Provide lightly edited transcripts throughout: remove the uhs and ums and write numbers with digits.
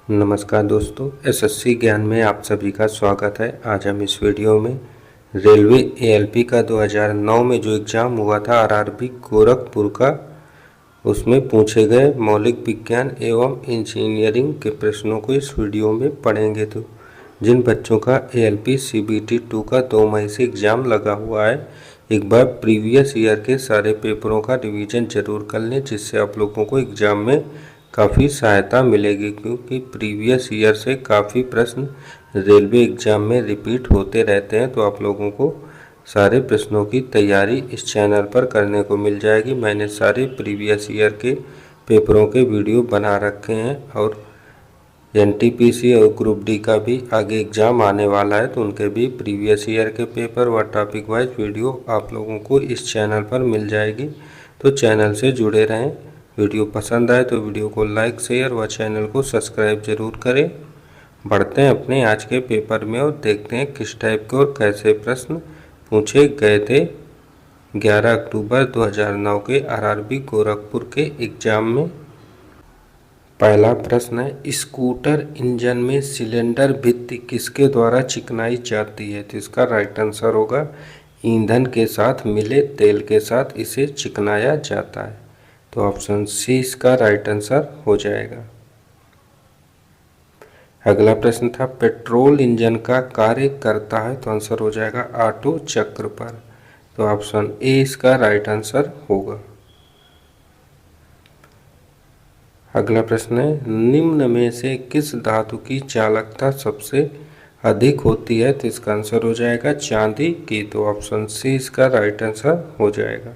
नमस्कार दोस्तों, एसएससी ज्ञान में आप सभी का स्वागत है। आज हम इस वीडियो में रेलवे एएलपी का 2009 में जो एग्ज़ाम हुआ था आरआरबी गोरखपुर का, उसमें पूछे गए मौलिक विज्ञान एवं इंजीनियरिंग के प्रश्नों को इस वीडियो में पढ़ेंगे। तो जिन बच्चों का एएलपी सीबीटी 2 का 2 मई से एग्ज़ाम लगा हुआ है, एक बार प्रीवियस ईयर के सारे पेपरों का रिवीजन जरूर कर लें, जिससे आप लोगों को एग्ज़ाम में काफ़ी सहायता मिलेगी, क्योंकि प्रीवियस ईयर से काफ़ी प्रश्न रेलवे एग्ज़ाम में रिपीट होते रहते हैं। तो आप लोगों को सारे प्रश्नों की तैयारी इस चैनल पर करने को मिल जाएगी। मैंने सारे प्रीवियस ईयर के पेपरों के वीडियो बना रखे हैं, और एनटीपीसी और ग्रुप डी का भी आगे एग्ज़ाम आने वाला है, तो उनके भी प्रीवियस ईयर के पेपर व टॉपिक वाइज वीडियो आप लोगों को इस चैनल पर मिल जाएगी। तो चैनल से जुड़े रहें। वीडियो पसंद आए तो वीडियो को लाइक, शेयर व चैनल को सब्सक्राइब जरूर करें। बढ़ते हैं अपने आज के पेपर में और देखते हैं किस टाइप के और कैसे प्रश्न पूछे गए थे 11 अक्टूबर 2009 के आरआरबी गोरखपुर के एग्ज़ाम में। पहला प्रश्न है, स्कूटर इंजन में सिलेंडर भित्ति किसके द्वारा चिकनाई जाती है? तो इसका राइट आंसर होगा ईंधन के साथ मिले तेल के साथ इसे चिकनाया जाता है। तो ऑप्शन सी इसका राइट आंसर हो जाएगा। अगला प्रश्न था, पेट्रोल इंजन का कार्य करता है, तो आंसर हो जाएगा ऑटो चक्र पर। तो ऑप्शन ए इसका राइट आंसर होगा। अगला प्रश्न है, निम्न में से किस धातु की चालकता सबसे अधिक होती है? तो इसका आंसर हो जाएगा चांदी की। तो ऑप्शन सी इसका राइट आंसर हो जाएगा।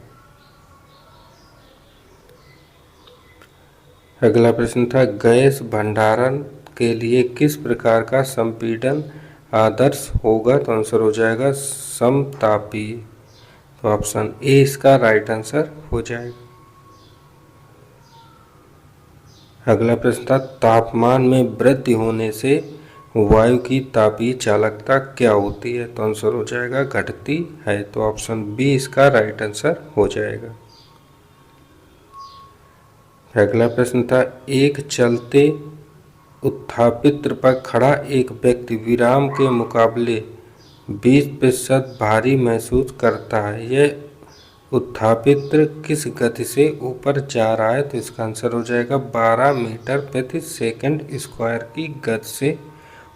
अगला प्रश्न था, गैस भंडारण के लिए किस प्रकार का संपीड़न आदर्श होगा? तो आंसर हो जाएगा समतापीय। तो ऑप्शन ए इसका राइट आंसर हो जाएगा। अगला प्रश्न था, तापमान में वृद्धि होने से वायु की तापीय चालकता क्या होती है? तो आंसर हो जाएगा घटती है। तो ऑप्शन बी इसका राइट आंसर हो जाएगा। अगला प्रश्न था, एक चलते उत्थापित्र पर खड़ा एक व्यक्ति विराम के मुकाबले 20% भारी महसूस करता है। यह उत्थापित्र किस गति से ऊपर जा रहा है? तो इसका आंसर हो जाएगा 12 मीटर प्रति सेकंड स्क्वायर की गति से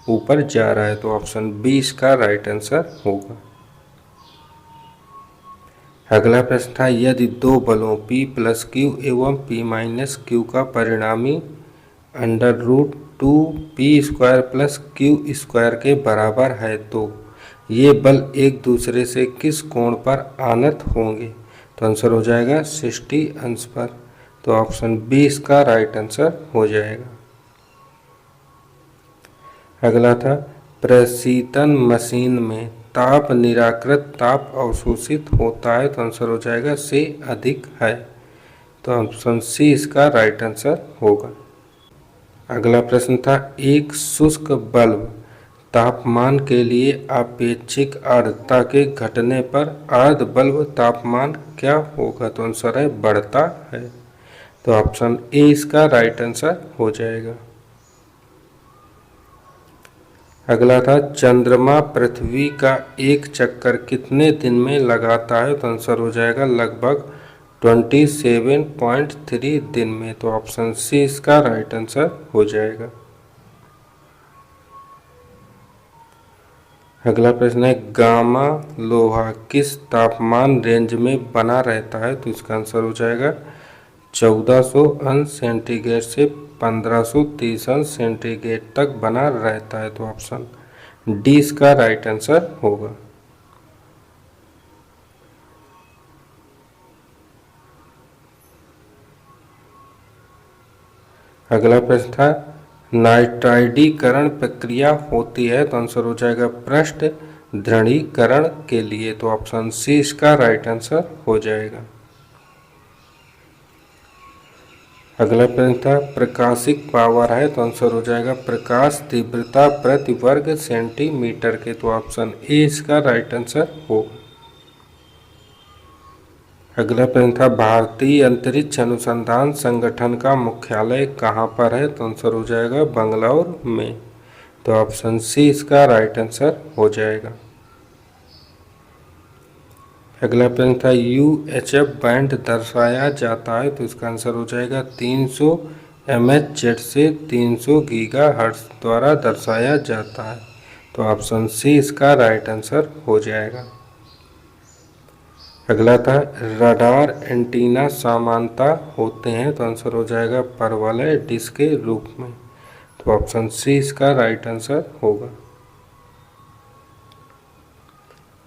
ऊपर जा रहा है। तो ऑप्शन बी इसका राइट आंसर होगा। अगला प्रश्न था, यदि दो बलों P + Q एवं P - Q का परिणामी √2p² + q² के बराबर है, तो ये बल एक दूसरे से किस कोण पर आनत होंगे? तो आंसर हो जाएगा 60 अंश पर। तो ऑप्शन बी इसका राइट आंसर हो जाएगा। अगला था, प्रशीतन मशीन में ताप निराकृत ताप अवशोषित होता है, तो आंसर हो जाएगा से अधिक है। तो ऑप्शन सी इसका राइट आंसर होगा। अगला प्रश्न था, एक शुष्क बल्ब तापमान के लिए आपेक्षिक आर्द्रता के घटने पर आर्द्र बल्ब तापमान क्या होगा? तो आंसर है बढ़ता है। तो ऑप्शन ए इसका राइट आंसर हो जाएगा। अगला था, चंद्रमा पृथ्वी का एक चक्कर कितने दिन में लगाता है? तो आंसर हो जाएगा लगभग 27.3 दिन में। तो ऑप्शन सी इसका राइट आंसर हो जाएगा। अगला प्रश्न है, गामा लोहा किस तापमान रेंज में बना रहता है? तो इसका आंसर हो जाएगा 1400 अंश सेंटीग्रेड से 1530 अंश सेंटीग्रेड तक बना रहता है। तो ऑप्शन डी इसका राइट आंसर होगा। अगला प्रश्न था, नाइट्राइडीकरण प्रक्रिया होती है, तो आंसर हो जाएगा पृष्ठ दृढ़ीकरण के लिए। तो ऑप्शन सी इसका राइट आंसर हो जाएगा। अगला प्रश्न था, प्रकाशिक पावर है, तो आंसर हो जाएगा प्रकाश तीव्रता प्रति वर्ग सेंटीमीटर के। तो ऑप्शन ए इसका राइट आंसर होगा। अगला प्रश्न था भारतीय अंतरिक्ष अनुसंधान संगठन का मुख्यालय कहाँ पर है? तो आंसर हो जाएगा बंगलौर में। तो ऑप्शन सी इसका राइट आंसर हो जाएगा। अगला प्रश्न था UHF बैंड दर्शाया जाता है, तो इसका आंसर हो जाएगा 300 MHz से 300 GHz द्वारा दर्शाया जाता है। तो ऑप्शन सी इसका राइट आंसर हो जाएगा। अगला था रडार एंटीना समानता होते हैं, तो आंसर हो जाएगा परवलय डिश के रूप में। तो ऑप्शन सी इसका राइट आंसर होगा।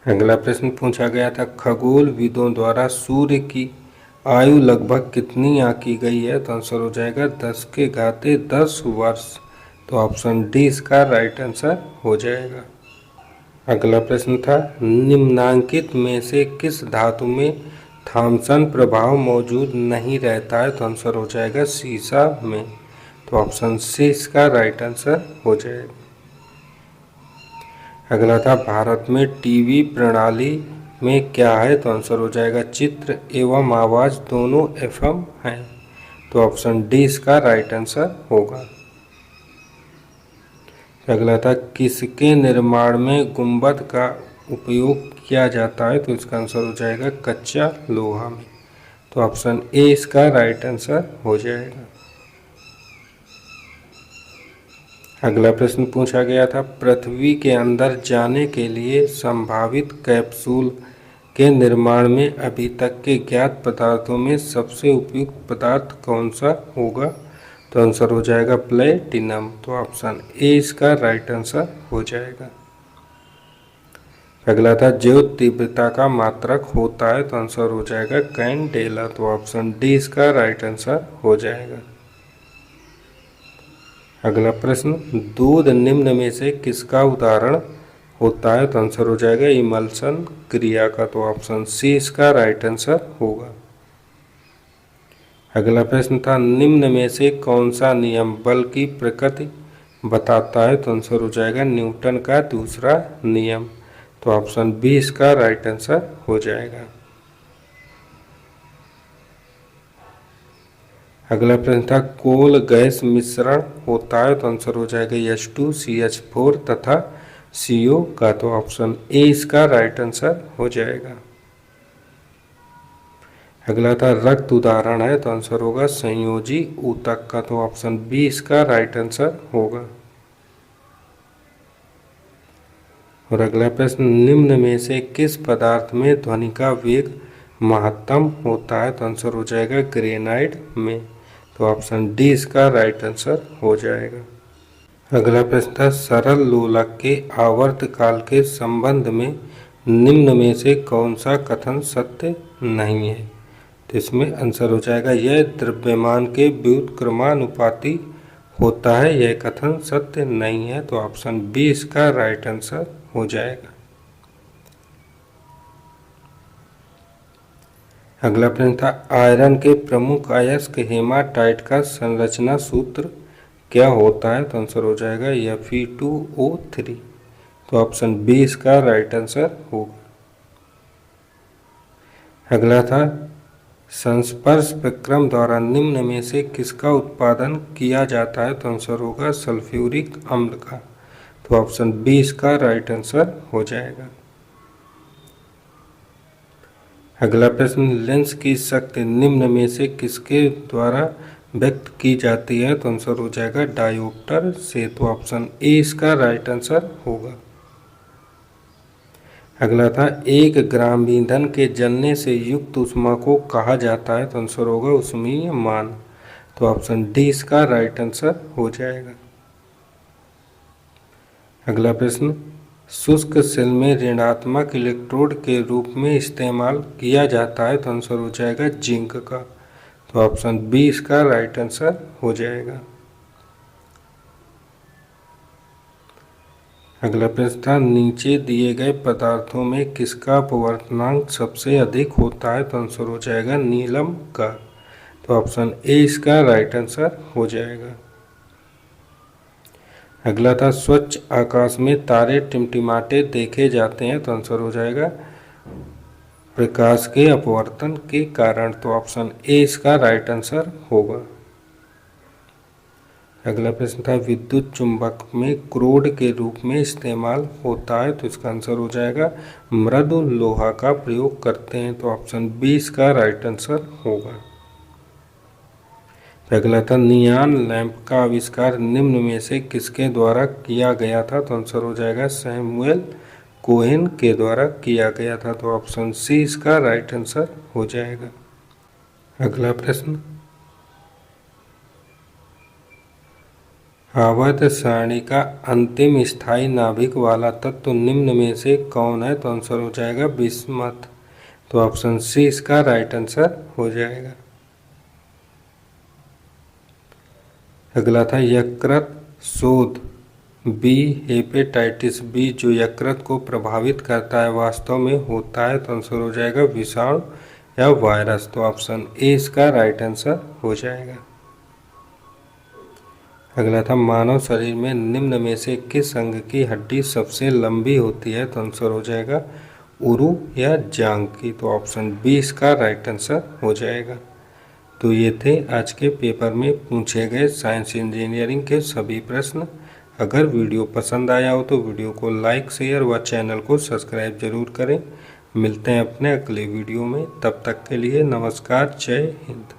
अगला प्रश्न पूछा गया था खगोलविदों द्वारा सूर्य की आयु लगभग कितनी आंकी गई है? तो आंसर हो जाएगा 10⁻10 वर्ष। तो ऑप्शन डी इसका राइट आंसर हो जाएगा। अगला प्रश्न था निम्नांकित में से किस धातु में थॉम्सन प्रभाव मौजूद नहीं रहता है? तो आंसर हो जाएगा सीसा में। तो ऑप्शन सी इसका राइट आंसर हो जाएगा। अगला था भारत में टीवी प्रणाली में क्या है? तो आंसर हो जाएगा चित्र एवं आवाज दोनों FM हैं। तो ऑप्शन डी इसका राइट आंसर होगा। अगला था किसके निर्माण में गुंबद का उपयोग किया जाता है? तो इसका आंसर हो जाएगा कच्चा लोहा में। तो ऑप्शन ए इसका राइट आंसर हो जाएगा। अगला प्रश्न पूछा गया था पृथ्वी के अंदर जाने के लिए संभावित कैप्सूल के निर्माण में अभी तक के ज्ञात पदार्थों में सबसे उपयुक्त पदार्थ कौन सा होगा? तो आंसर हो जाएगा प्लेटिनम। तो ऑप्शन ए इसका राइट आंसर हो जाएगा। अगला था जो तीव्रता का मात्रक होता है, तो आंसर हो जाएगा कैंडेला। तो ऑप्शन डी इसका राइट आंसर हो जाएगा। अगला प्रश्न दूध निम्न में से किसका उदाहरण होता है? तो आंसर हो जाएगा इमल्सन क्रिया का। तो ऑप्शन सी इसका राइट आंसर होगा। अगला प्रश्न था निम्न में से कौन सा नियम बल की प्रकृति बताता है? तो आंसर हो जाएगा न्यूटन का दूसरा नियम। तो ऑप्शन बी इसका राइट आंसर हो जाएगा। अगला प्रश्न था कोल गैस मिश्रण होता है, तो आंसर हो जाएगा H2CH4 तथा CO का। तो ऑप्शन ए इसका राइट आंसर हो जाएगा। अगला था रक्त उदाहरण है, तो आंसर होगा संयोजी ऊतक का। तो ऑप्शन बी इसका राइट आंसर होगा। और अगला प्रश्न निम्न में से किस पदार्थ में ध्वनि का वेग महत्तम होता है? तो आंसर हो जाएगा ग्रेनाइट में। तो ऑप्शन डी इसका राइट आंसर हो जाएगा। अगला प्रश्न था सरल लोलक के आवर्तकाल के संबंध में निम्न में से कौन सा कथन सत्य नहीं है? तो इसमें आंसर हो जाएगा यह द्रव्यमान के व्युत्क्रमानुपाती होता है, यह कथन सत्य नहीं है। तो ऑप्शन बी इसका राइट आंसर हो जाएगा। अगला प्रश्न था आयरन के प्रमुख अयस्क हेमाटाइट का संरचना सूत्र क्या होता है? तो आंसर हो जाएगा Fe2O3। तो ऑप्शन बी इसका राइट आंसर होगा। अगला था संस्पर्श विक्रम द्वारा निम्न में से किसका उत्पादन किया जाता है? तो आंसर होगा सल्फ्यूरिक अम्ल का। तो ऑप्शन बी इसका राइट आंसर हो जाएगा। अगला प्रश्न लेंस की शक्ति निम्न में से किसके द्वारा व्यक्त की जाती है? तो आंसर हो जाएगा डायोप्टर से। तो ऑप्शन ए इसका राइट आंसर होगा। अगला था 1 ग्राम ईंधन के जलने से युक्त ऊष्मा को कहा जाता है? तो आंसर होगा ऊष्मीय मान। तो ऑप्शन डी इसका राइट आंसर हो जाएगा। अगला प्रश्न शुष्क सेल में ऋणात्मक इलेक्ट्रोड के रूप में इस्तेमाल किया जाता है? तो आंसर हो जाएगा जिंक का। तो ऑप्शन बी इसका राइट आंसर हो जाएगा। अगला प्रश्न था नीचे दिए गए पदार्थों में किसका अपवर्तनांक सबसे अधिक होता है? तो आंसर हो जाएगा नीलम का। तो ऑप्शन ए इसका राइट आंसर हो जाएगा। अगला था स्वच्छ आकाश में तारे टिमटिमाते देखे जाते हैं? तो आंसर हो जाएगा प्रकाश के अपवर्तन के कारण। तो ऑप्शन ए इसका राइट आंसर होगा। अगला प्रश्न था विद्युत चुंबक में क्रोड के रूप में इस्तेमाल होता है। तो इसका आंसर हो जाएगा मृदु लोहा का प्रयोग करते हैं। तो ऑप्शन बी इसका राइट आंसर होगा। अगला था नियॉन लैंप का आविष्कार निम्न में से किसके द्वारा किया गया था। तो आंसर हो जाएगा सैमुअल कोहेन के द्वारा किया गया था। तो ऑप्शन सी इसका राइट आंसर हो जाएगा। अगला प्रश्न आवर्त सारणी का अंतिम स्थायी नाभिक वाला तत्व निम्न में से कौन है। तो आंसर हो जाएगा बिस्मथ। तो ऑप्शन सी इसका राइट आंसर हो जाएगा। अगला था यकृत शोध बी हेपेटाइटिस बी जो यकृत को प्रभावित करता है वास्तव में होता है। तो आंसर हो जाएगा विषाणु या वायरस। तो ऑप्शन ए इसका राइट आंसर हो जाएगा। अगला था मानव शरीर में निम्न में से किस अंग की हड्डी सबसे लंबी होती है। तो आंसर हो जाएगा उरु या जांघ की। तो ऑप्शन बी इसका राइट आंसर हो जाएगा। तो ये थे आज के पेपर में पूछे गए साइंस इंजीनियरिंग के सभी प्रश्न। अगर वीडियो पसंद आया हो तो वीडियो को लाइक शेयर व चैनल को सब्सक्राइब जरूर करें। मिलते हैं अपने अगले वीडियो में, तब तक के लिए नमस्कार, जय हिंद।